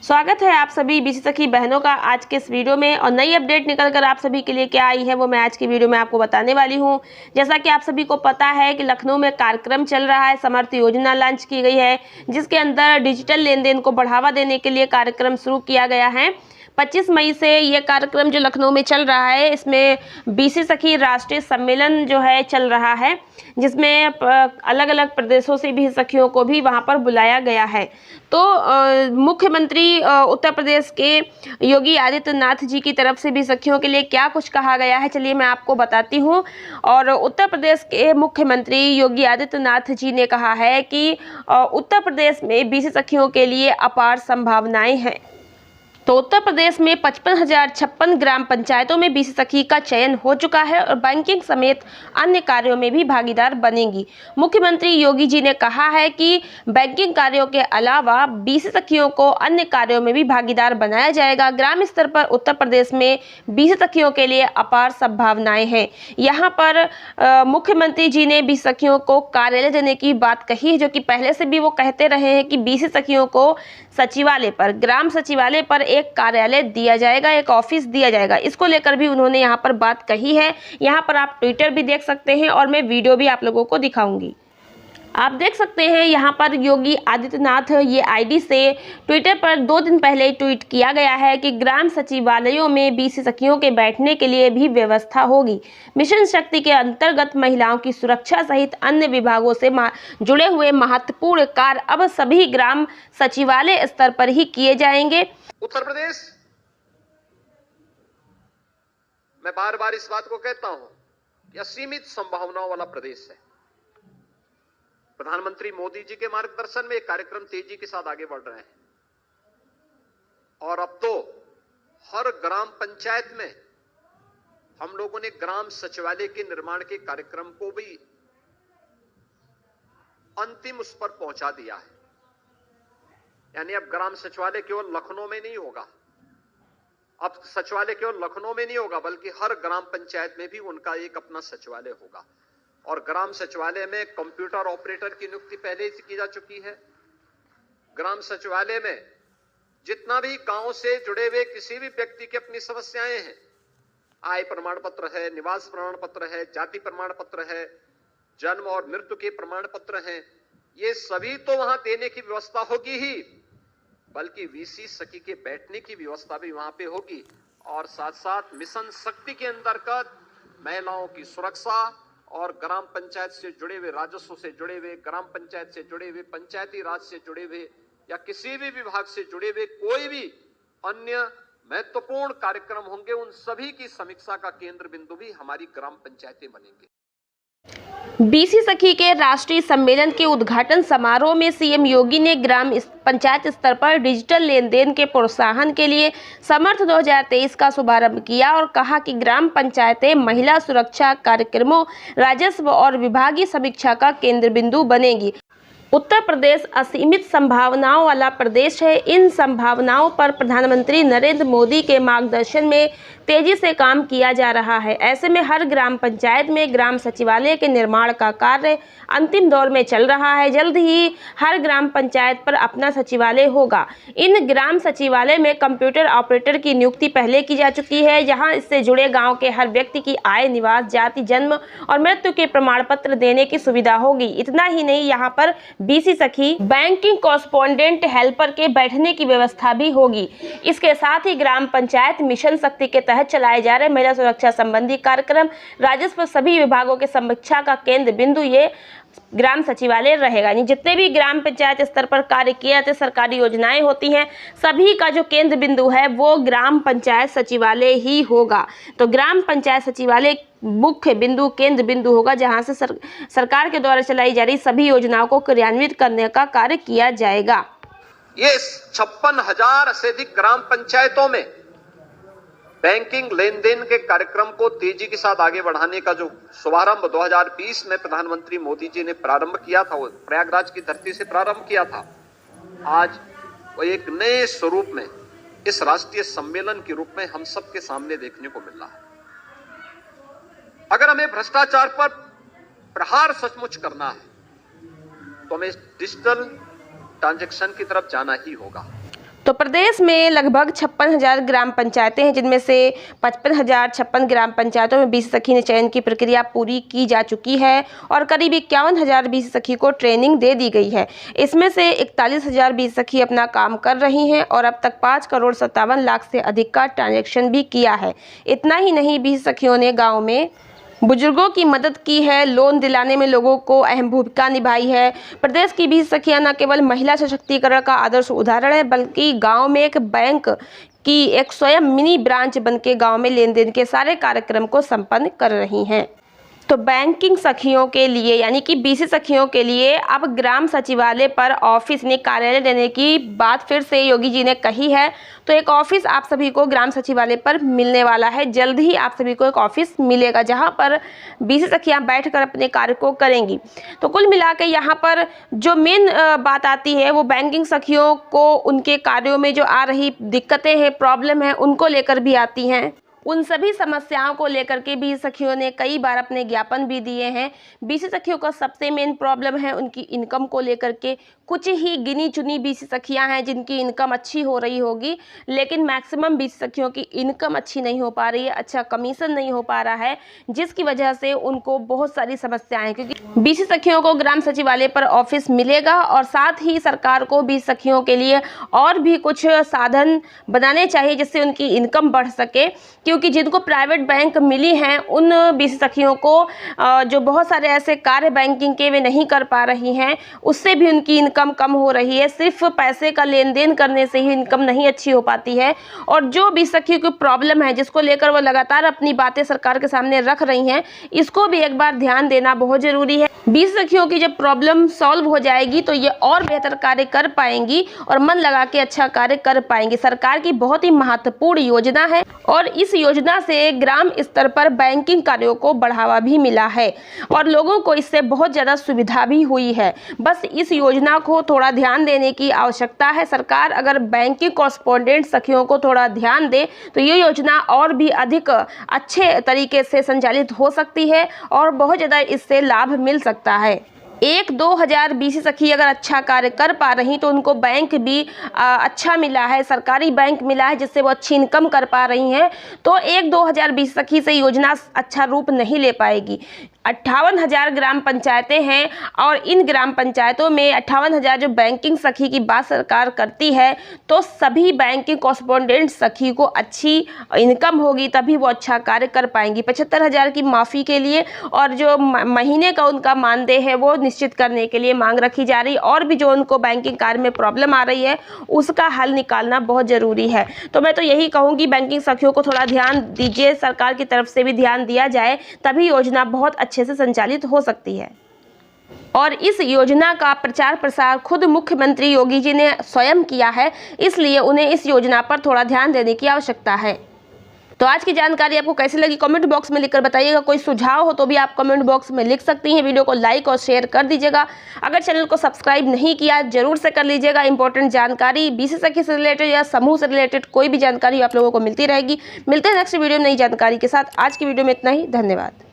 स्वागत है आप सभी बीसी सखी बहनों का आज के इस वीडियो में। और नई अपडेट निकल कर आप सभी के लिए क्या आई है वो मैं आज की वीडियो में आपको बताने वाली हूं। जैसा कि आप सभी को पता है कि लखनऊ में कार्यक्रम चल रहा है, समर्थ योजना लॉन्च की गई है, जिसके अंदर डिजिटल लेन देन को बढ़ावा देने के लिए कार्यक्रम शुरू किया गया है। 25 मई से ये कार्यक्रम जो लखनऊ में चल रहा है, इसमें बीसी सखी राष्ट्रीय सम्मेलन जो है चल रहा है, जिसमें अलग अलग प्रदेशों से भी सखियों को भी वहां पर बुलाया गया है। तो मुख्यमंत्री उत्तर प्रदेश के योगी आदित्यनाथ जी की तरफ से भी सखियों के लिए क्या कुछ कहा गया है, चलिए मैं आपको बताती हूँ। और उत्तर प्रदेश के मुख्यमंत्री योगी आदित्यनाथ जी ने कहा है कि उत्तर प्रदेश में बीसी सखियों के लिए अपार संभावनाएं हैं। तो उत्तर प्रदेश में 55,056 ग्राम पंचायतों में बीसी सखी का चयन हो चुका है और बैंकिंग समेत अन्य कार्यों में भी भागीदार बनेंगी। मुख्यमंत्री योगी जी ने कहा है कि बैंकिंग कार्यों के अलावा बीसी सखियों को अन्य कार्यों में भी भागीदार बनाया जाएगा। ग्राम स्तर पर उत्तर प्रदेश में बीसी सखियों के लिए अपार संभावनाएं हैं। यहाँ पर मुख्यमंत्री जी ने बीसी सखियों को कार्यालय देने की बात कही है, जो कि पहले से भी वो कहते रहे हैं कि बीसी सखियों को सचिवालय पर, ग्राम सचिवालय पर एक कार्यालय दिया जाएगा, एक ऑफिस दिया जाएगा। इसको लेकर भी उन्होंने यहाँ पर बात कही है। यहाँ पर आप ट्विटर भी देख सकते हैं और मैं वीडियो भी आप लोगों को दिखाऊंगी। आप देख सकते हैं यहाँ पर योगी आदित्यनाथ ये आईडी से ट्विटर पर 2 दिन पहले ट्वीट किया गया है कि ग्राम सचिवालयों में बीसी सखियों के बैठने के लिए भी व्यवस्था होगी। मिशन शक्ति के अंतर्गत महिलाओं की सुरक्षा सहित अन्य विभागों से जुड़े हुए महत्वपूर्ण कार्य अब सभी ग्राम सचिवालय स्तर पर ही किए जाएंगे। उत्तर प्रदेश, मैं बार बार इस बात को कहता हूं कि असीमित संभावनाओं वाला प्रदेश है। प्रधानमंत्री मोदी जी के मार्गदर्शन में एक कार्यक्रम तेजी के साथ आगे बढ़ रहे हैं और अब तो हर ग्राम पंचायत में हम लोगों ने ग्राम सचिवालय के निर्माण के कार्यक्रम को भी अंतिम उस पर पहुंचा दिया है। यानी अब ग्राम सचिवालय केवल लखनऊ में नहीं होगा, अब सचिवालय केवल लखनऊ में नहीं होगा, बल्कि हर ग्राम पंचायत में भी उनका एक अपना सचिवालय होगा। और ग्राम सचिवालय में कंप्यूटर ऑपरेटर की नियुक्ति पहले ही की जा चुकी है। ग्राम सचिवालय में जितना भी गांव से जुड़े हुए किसी भी व्यक्ति की अपनी समस्याएं हैं, आय प्रमाण पत्र है, निवास प्रमाण पत्र है, जाति प्रमाण पत्र है, जन्म और मृत्यु के प्रमाण पत्र हैं, ये सभी तो वहां देने की व्यवस्था होगी ही, बल्कि बीसी सखी के बैठने की व्यवस्था भी वहां पे होगी। और साथ साथ मिशन शक्ति के अंतर्गत महिलाओं की सुरक्षा और ग्राम पंचायत से जुड़े हुए, राजस्व से जुड़े हुए, ग्राम पंचायत से जुड़े हुए, पंचायती राज से जुड़े हुए या किसी भी विभाग से जुड़े हुए कोई भी अन्य महत्वपूर्ण कार्यक्रम होंगे, उन सभी की समीक्षा का केंद्र बिंदु भी हमारी ग्राम पंचायतें बनेंगी। बीसी सखी के राष्ट्रीय सम्मेलन के उद्घाटन समारोह में सीएम योगी ने ग्राम पंचायत स्तर पर डिजिटल लेन देन के प्रोत्साहन के लिए समर्थ 2023 का शुभारंभ किया और कहा कि ग्राम पंचायतें महिला सुरक्षा कार्यक्रमों, राजस्व और विभागीय समीक्षा का केंद्र बिंदु बनेगी। उत्तर प्रदेश असीमित संभावनाओं वाला प्रदेश है। इन संभावनाओं पर प्रधानमंत्री नरेंद्र मोदी के मार्गदर्शन में तेजी से काम किया जा रहा है। ऐसे में हर ग्राम पंचायत में ग्राम सचिवालय के निर्माण का कार्य अंतिम दौर में चल रहा है। जल्द ही हर ग्राम पंचायत पर अपना सचिवालय होगा। इन ग्राम सचिवालय में कंप्यूटर ऑपरेटर की नियुक्ति पहले की जा चुकी है, जहां इससे जुड़े गांव के हर व्यक्ति की आय, निवास, जाति, जन्म और मृत्यु के प्रमाण पत्र देने की सुविधा होगी। इतना ही नहीं, यहाँ पर बीसी सखी बैंकिंग कॉरेस्पोंडेंट हेल्पर के बैठने की व्यवस्था भी होगी। इसके साथ ही ग्राम पंचायत मिशन शक्ति के तहत चलाए जा रहे महिला सुरक्षा संबंधी कार्यक्रम, राजस्व, सभी विभागों के समीक्षा का केंद्र बिंदु ये ग्राम सचिवालय रहेगा। यानी जितने भी ग्राम पंचायत स्तर पर कार्य किए जाते, सरकारी योजनाएं होती हैं, सभी का जो केंद्र बिंदु है वो ग्राम पंचायत सचिवालय ही होगा। तो ग्राम पंचायत सचिवालय मुख्य बिंदु, केंद्र बिंदु होगा, जहां से सरकार के द्वारा चलाई जा रही सभी योजनाओं को क्रियान्वित करने का कार्य किया जाएगा। ये 56,000 से अधिक ग्राम पंचायतों में बैंकिंग लेन देन के कार्यक्रम को तेजी के साथ आगे बढ़ाने का जो शुभारंभ 2020 में प्रधानमंत्री मोदी जी ने प्रारंभ किया था, वो प्रयागराज की धरती से प्रारंभ किया था, आज वो एक नए स्वरूप में इस राष्ट्रीय सम्मेलन के रूप में हम सबके सामने देखने को मिल रहा है। अगर हमें भ्रष्टाचार पर प्रहार सचमुच करना है तो हमें डिजिटल ट्रांजैक्शन की तरफ जाना ही होगा। तो प्रदेश में लगभग 56,000 ग्राम पंचायतें हैं, जिनमें से 55,056 ग्राम पंचायतों में बीसी सखी चयन की प्रक्रिया पूरी की जा चुकी है और करीब 51,000 बीसी सखी को ट्रेनिंग दे दी गई है। इसमें से 41,000 बीसी सखी अपना काम कर रही हैं और अब तक 5,57,00,000 से अधिक का ट्रांजैक्शन भी किया है। इतना ही नहीं, बीसी सखियों ने गाँव में बुजुर्गों की मदद की है, लोन दिलाने में लोगों को अहम भूमिका निभाई है। प्रदेश की बीसी सखियां न केवल महिला सशक्तिकरण का आदर्श उदाहरण है, बल्कि गांव में एक बैंक की एक स्वयं मिनी ब्रांच बनके गांव में लेन देन के सारे कार्यक्रम को संपन्न कर रही हैं। तो बैंकिंग सखियों के लिए यानी कि बीसी सखियों के लिए अब ग्राम सचिवालय पर ऑफिस ने कार्यालय देने की बात फिर से योगी जी ने कही है। तो एक ऑफिस आप सभी को ग्राम सचिवालय पर मिलने वाला है। जल्द ही आप सभी को एक ऑफिस मिलेगा जहां पर बीसी सखियां बैठकर अपने कार्य को करेंगी। तो कुल मिला के यहाँ पर जो मेन बात आती है वो बैंकिंग सखियों को उनके कार्यों में जो आ रही दिक्कतें हैं, प्रॉब्लम है, उनको लेकर भी आती हैं। उन सभी समस्याओं को लेकर के बीसी सखियों ने कई बार अपने ज्ञापन भी दिए हैं। बीसी सखियों का सबसे मेन प्रॉब्लम है उनकी इनकम को लेकर के। कुछ ही गिनी चुनी बीसी सखियां हैं जिनकी इनकम अच्छी हो रही होगी, लेकिन मैक्सिमम बीसी सखियों की इनकम अच्छी नहीं हो पा रही है, अच्छा कमीशन नहीं हो पा रहा है, जिसकी वजह से उनको बहुत सारी समस्याएं हैं। क्योंकि बीसी सखियों को ग्राम सचिवालय पर ऑफिस मिलेगा और साथ ही सरकार को बीसी सखियों के लिए और भी कुछ साधन बनाने चाहिए जिससे उनकी इनकम बढ़ सके। क्योंकि जिनको प्राइवेट बैंक मिली हैं उन बीसी सखियों को जो बहुत सारे ऐसे कार्य बैंकिंग के वे नहीं कर पा रही हैं, उससे भी उनकी इनकम कम हो रही है। सिर्फ पैसे का लेन देन करने से ही इनकम नहीं अच्छी हो पाती है। और जो बीसी सखियों की प्रॉब्लम है जिसको लेकर वो लगातार अपनी बातें सरकार के सामने रख रही हैं, इसको भी एक बार ध्यान देना बहुत जरूरी है। बीसी सखियों की जब प्रॉब्लम सॉल्व हो जाएगी तो ये और बेहतर कार्य कर पाएंगी और मन लगा के अच्छा कार्य कर पाएंगी। सरकार की बहुत ही महत्वपूर्ण योजना है और इस योजना से ग्राम स्तर पर बैंकिंग कार्यों को बढ़ावा भी मिला है और लोगों को इससे बहुत ज़्यादा सुविधा भी हुई है। बस इस योजना को थोड़ा ध्यान देने की आवश्यकता है। सरकार अगर बैंकिंग कॉरेस्पोंडेंट सखियों को थोड़ा ध्यान दे तो ये योजना और भी अधिक अच्छे तरीके से संचालित हो सकती है और बहुत ज़्यादा इससे लाभ मिल सकता है। 1-2 हज़ार बीसी सखी अगर अच्छा कार्य कर पा रही तो उनको बैंक भी अच्छा मिला है, सरकारी बैंक मिला है जिससे वो अच्छी इनकम कर पा रही हैं। तो 1-2 हज़ार बीसी सखी से योजना अच्छा रूप नहीं ले पाएगी। 58,000 ग्राम पंचायतें हैं और इन ग्राम पंचायतों में 58,000 जो बैंकिंग सखी की बात सरकार करती है, तो सभी बैंकिंग कॉरेस्पोंडेंट सखी को अच्छी इनकम होगी तभी वो अच्छा कार्य कर पाएंगी। 75,000 की माफ़ी के लिए और जो महीने का उनका मानदेय है वो निश्चित करने के लिए मांग रखी जा रही, और भी जो उनको बैंकिंग कार्य में प्रॉब्लम आ रही है उसका हल निकालना बहुत ज़रूरी है। तो मैं तो यही कहूँगी बैंकिंग सखियों को थोड़ा ध्यान दीजिए, सरकार की तरफ से भी ध्यान दिया जाए, तभी योजना बहुत अच्छे से संचालित हो सकती है। और इस योजना का प्रचार प्रसार खुद मुख्यमंत्री योगी जी ने स्वयं किया है, इसलिए उन्हें इस योजना पर थोड़ा ध्यान देने की आवश्यकता है। तो आज की जानकारी आपको कैसी लगी कमेंट बॉक्स में लिखकर बताइएगा। कोई सुझाव हो तो भी आप कमेंट बॉक्स में लिख सकती हैं। वीडियो को लाइक और शेयर कर दीजिएगा। अगर चैनल को सब्सक्राइब नहीं किया जरूर से कर लीजिएगा। इंपॉर्टेंट जानकारी बीसी सखी से रिलेटेड या समूह से रिलेटेड कोई भी जानकारी आप लोगों को मिलती रहेगी। मिलते हैं नेक्स्ट वीडियो में नई जानकारी के साथ। आज की वीडियो में इतना ही। धन्यवाद।